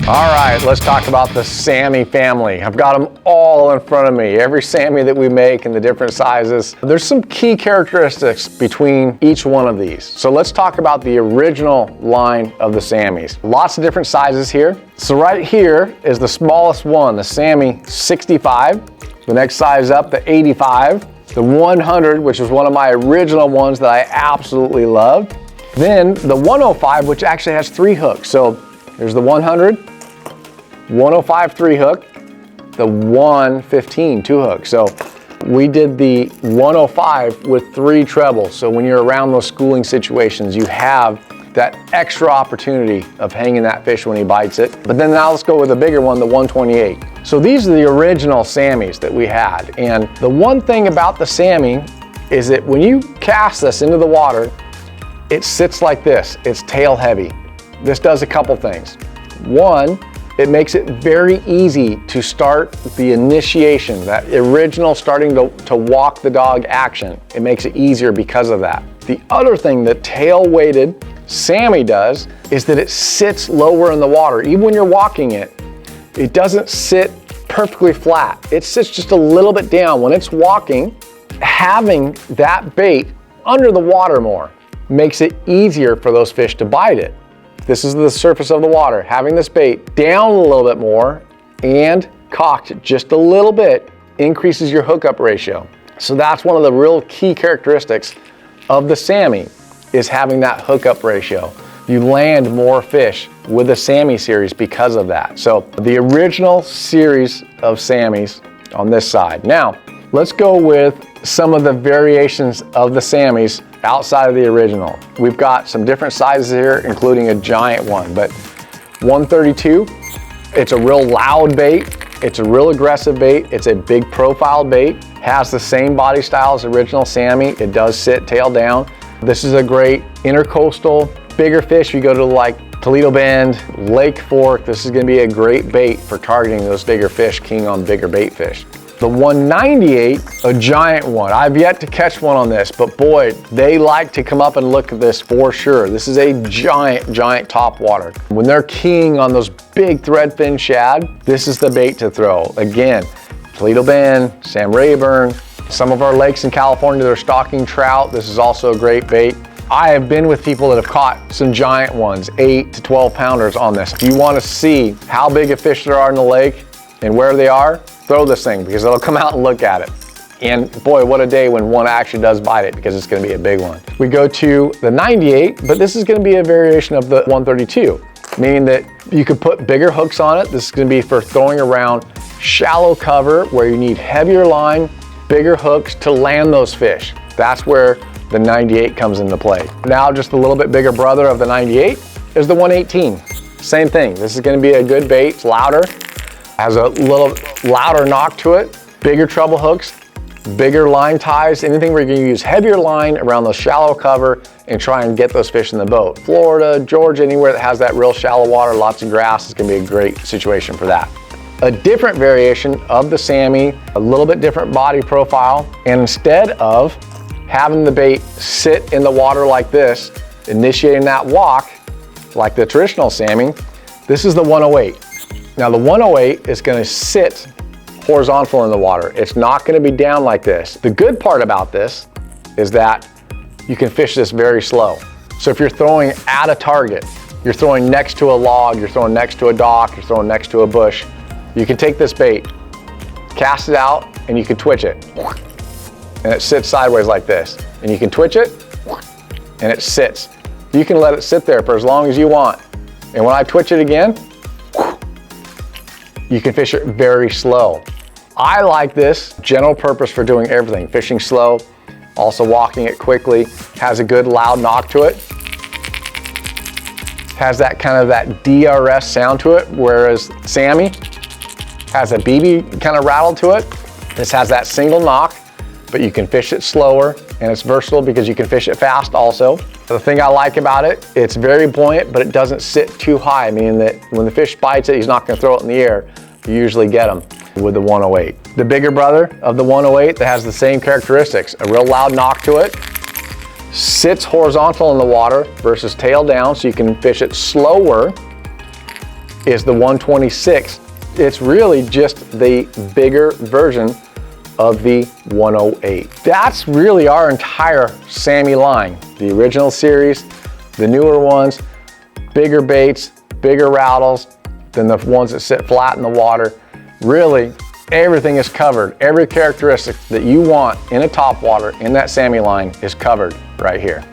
All right, let's talk about the Sammy family. I've got them all in front of me, every Sammy that we make in the different sizes. There's some key characteristics between each one of these. So let's talk about the original line of the Sammys. Lots of different sizes here. So right here is the smallest one, the Sammy 65. The next size up, the 85. The 100, which was one of my original ones that I absolutely loved. Then the 105, which actually has 3 hooks. So there's the 100, 105 3 hook, the 115 2 hook. So we did the 105 with 3 trebles. So when you're around those schooling situations, you have that extra opportunity of hanging that fish when he bites it. But then now let's go with the bigger one, the 128. So these are the original Sammys that we had. And the one thing about the Sammy is that when you cast this into the water, it sits like this. It's tail heavy. This does a couple things. One, it makes it very easy to start the initiation, that original starting to walk the dog action. It makes it easier because of that. The other thing that tail-weighted Sammy does is that it sits lower in the water. Even when you're walking it, it doesn't sit perfectly flat. It sits just a little bit down. When it's walking, having that bait under the water more makes it easier for those fish to bite it. This is the surface of the water. Having this bait down a little bit more and cocked just a little bit increases your hookup ratio. So that's one of the real key characteristics of the Sammy, is having that hookup ratio. You land more fish with the Sammy series because of that. So the original series of Sammys on this side. Now, let's go with some of the variations of the Sammys outside of the original. We've got some different sizes here, including a giant one, but 132, it's a real loud bait. It's a real aggressive bait. It's a big profile bait. Has the same body style as original Sammy. It does sit tail down. This is a great intercoastal, bigger fish. You go to like Toledo Bend, Lake Fork. This is gonna be a great bait for targeting those bigger fish, keying on bigger bait fish. The 198, a giant one. I've yet to catch one on this, but boy, they like to come up and look at this for sure. This is a giant, giant topwater. When they're keying on those big threadfin shad, this is the bait to throw. Again, Toledo Bend, Sam Rayburn, some of our lakes in California, they're stocking trout. This is also a great bait. I have been with people that have caught some giant ones, 8 to 12 pounders on this. If you want to see how big of fish there are in the lake and where they are, throw this thing, because they'll come out and look at it. And boy, what a day when one actually does bite it, because it's going to be a big one. We go to the 98, but this is going to be a variation of the 132, meaning that you could put bigger hooks on it. This is going to be for throwing around shallow cover where you need heavier line, bigger hooks to land those fish. That's where the 98 comes into play. Now, just a little bit bigger brother of the 98 is the 118. Same thing. This is going to be a good bait. It's louder, has a little louder knock to it, bigger treble hooks, bigger line ties, anything where you're going to use heavier line around the shallow cover and try and get those fish in the boat. Florida, Georgia, anywhere that has that real shallow water, lots of grass, is going to be a great situation for that. A different variation of the Sammy, a little bit different body profile, and instead of having the bait sit in the water like this, initiating that walk like the traditional Sammy, this is the 108. Now the 108 is going to sit horizontal in the water. It's not going to be down like this. The good part about this is that you can fish this very slow. So if you're throwing at a target, you're throwing next to a log, you're throwing next to a dock, you're throwing next to a bush, you can take this bait, cast it out, and you can twitch it. And it sits sideways like this. And you can twitch it, and it sits. You can let it sit there for as long as you want. And when I twitch it again, you can fish it very slow. I like this general purpose for doing everything. Fishing slow, also walking it quickly, has a good loud knock to it. Has that kind of that DRS sound to it, whereas Sammy has a BB kind of rattle to it. This has that single knock, but you can fish it slower, and it's versatile because you can fish it fast also. The thing I like about it, it's very buoyant, but it doesn't sit too high, meaning that when the fish bites it, he's not going to throw it in the air. You usually get them with the 108. The bigger brother of the 108 that has the same characteristics, a real loud knock to it, sits horizontal in the water versus tail down, so you can fish it slower is the 126. It's really just the bigger version of the 108. That's really our entire Sammy line. The original series, the newer ones, bigger baits, bigger rattles than the ones that sit flat in the water. Really, everything is covered. Every characteristic that you want in a topwater in that Sammy line is covered right here.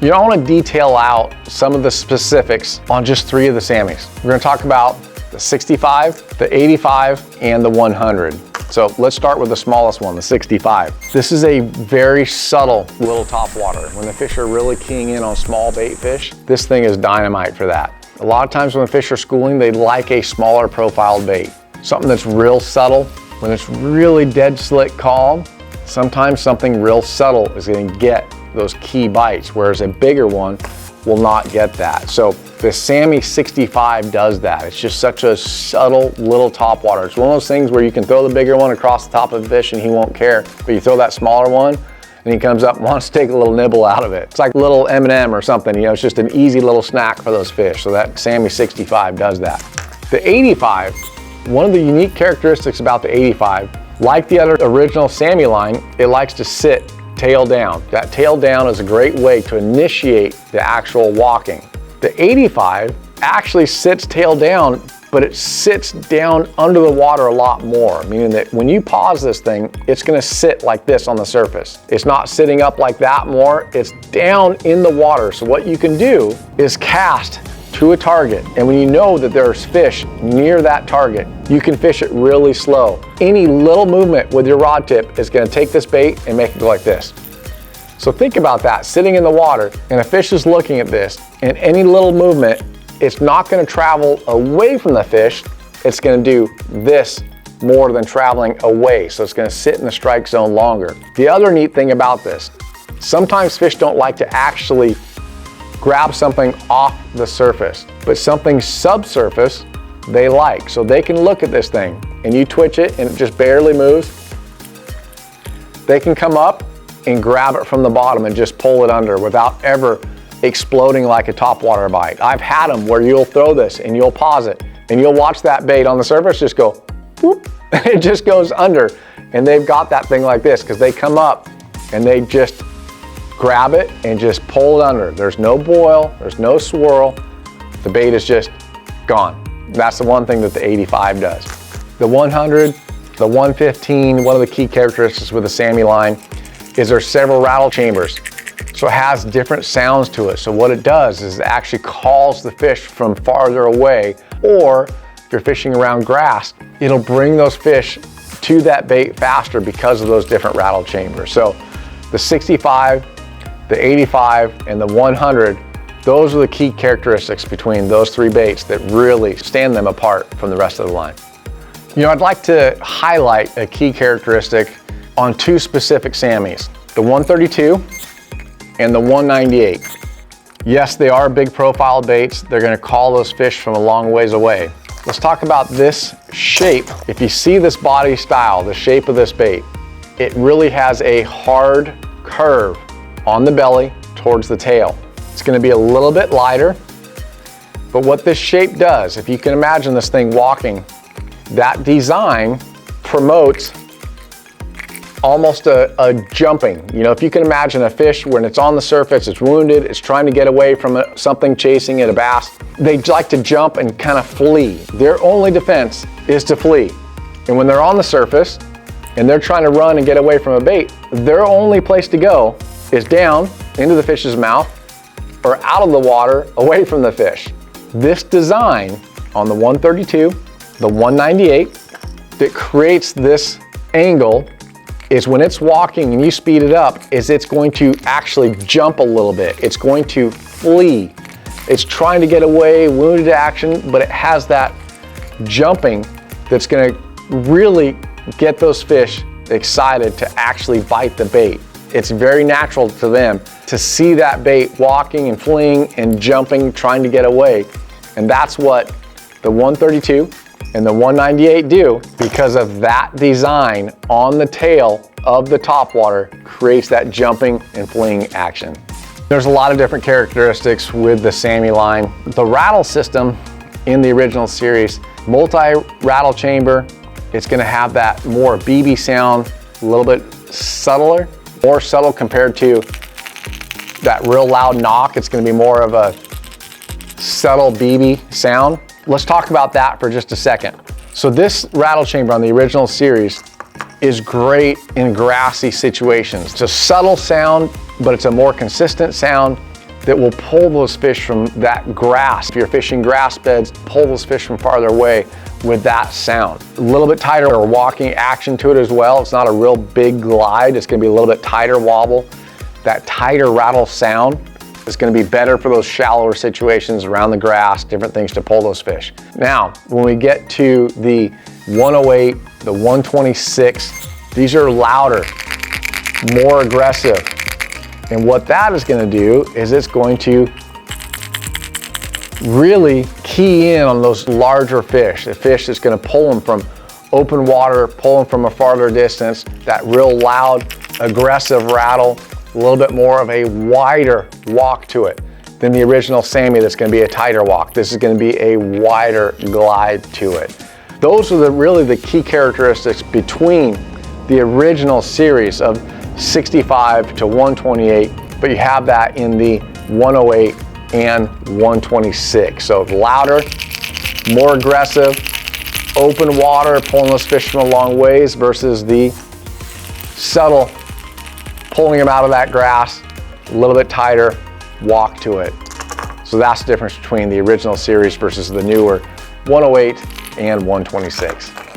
You know, I want to detail out some of the specifics on just 3 of the Sammys. We're going to talk about the 65, the 85, and the 100. So let's start with the smallest one, the 65. This is a very subtle little topwater. When the fish are really keying in on small bait fish, this thing is dynamite for that. A lot of times when fish are schooling, they like a smaller profiled bait. Something that's real subtle. When it's really dead slick calm, sometimes something real subtle is going to get those key bites, whereas a bigger one will not get that. So the Sammy 65 does that. It's just such a subtle little topwater. It's one of those things where you can throw the bigger one across the top of the fish and he won't care, but you throw that smaller one and he comes up and wants to take a little nibble out of it. It's like a little M&M or something, you know, it's just an easy little snack for those fish. So that Sammy 65 does that. The 85, one of the unique characteristics about the 85, like the other original Sammy line, it likes to sit tail down. That tail down is a great way to initiate the actual walking. The 85 actually sits tail down, but it sits down under the water a lot more, meaning that when you pause this thing, it's gonna sit like this on the surface. It's not sitting up like that more, it's down in the water. So what you can do is cast to a target, and when you know that there's fish near that target, you can fish it really slow. Any little movement with your rod tip is going to take this bait and make it go like this. So think about that, sitting in the water, and a fish is looking at this, and any little movement, it's not going to travel away from the fish, it's going to do this more than traveling away, so it's going to sit in the strike zone longer. The other neat thing about this, sometimes fish don't like to actually grab something off the surface, but something subsurface they like. So they can look at this thing and you twitch it and it just barely moves. They can come up and grab it from the bottom and just pull it under without ever exploding like a topwater bite. I've had them where you'll throw this and you'll pause it and you'll watch that bait on the surface just go whoop, it just goes under, and they've got that thing like this because they come up and they just grab it and just pull it under. There's no boil, there's no swirl, the bait is just gone. That's the one thing that the 85 does. The 100, the 115, one of the key characteristics with the Sammy line is there's several rattle chambers. So it has different sounds to it. So what it does is it actually calls the fish from farther away, or if you're fishing around grass, it'll bring those fish to that bait faster because of those different rattle chambers. So the 65, the 85, and the 100, those are the key characteristics between those 3 baits that really stand them apart from the rest of the line. You know, I'd like to highlight a key characteristic on 2 specific Sammys, the 132 and the 198. Yes, they are big profile baits. They're gonna call those fish from a long ways away. Let's talk about this shape. If you see this body style, the shape of this bait, it really has a hard curve on the belly towards the tail. It's going to be a little bit lighter, but what this shape does, if you can imagine this thing walking, that design promotes almost a jumping. You know, if you can imagine a fish when it's on the surface, it's wounded, it's trying to get away from something chasing it, a bass, they like to jump and kind of flee. Their only defense is to flee. And when they're on the surface and they're trying to run and get away from a bait, their only place to go is down into the fish's mouth or out of the water away from the fish. This design on the 132, the 198, that creates this angle is when it's walking and you speed it up, is it's going to actually jump a little bit. It's going to flee. It's trying to get away, wounded action, but it has that jumping that's gonna really get those fish excited to actually bite the bait. It's very natural to them to see that bait walking and fleeing and jumping, trying to get away. And that's what the 132 and the 198 do, because of that design on the tail of the topwater creates that jumping and fleeing action. There's a lot of different characteristics with the Sammy line. The rattle system in the original series. Multi-rattle chamber, it's gonna have that more BB sound, a little bit subtler, more subtle compared to that real loud knock. It's gonna be more of a subtle BB sound. Let's talk about that for just a second. So this rattle chamber on the original series is great in grassy situations. It's a subtle sound, but it's a more consistent sound that will pull those fish from that grass. If you're fishing grass beds, pull those fish from farther away with that sound. A little bit tighter or walking action to it as well. It's not a real big glide. It's gonna be a little bit tighter wobble. That tighter rattle sound is gonna be better for those shallower situations around the grass, different things to pull those fish. Now, when we get to the 108, the 126, these are louder, more aggressive. And what that is gonna do is it's going to really key in on those larger fish, the fish that's gonna pull them from open water, pull them from a farther distance, that real loud, aggressive rattle, a little bit more of a wider walk to it than the original Sammy that's gonna be a tighter walk. This is gonna be a wider glide to it. Those are really the key characteristics between the original series of 65 to 128, but you have that in the 108 and 126. So louder, more aggressive, open water, pulling those fish from a long ways versus the subtle, pulling them out of that grass, a little bit tighter, walk to it. So that's the difference between the original series versus the newer 108 and 126.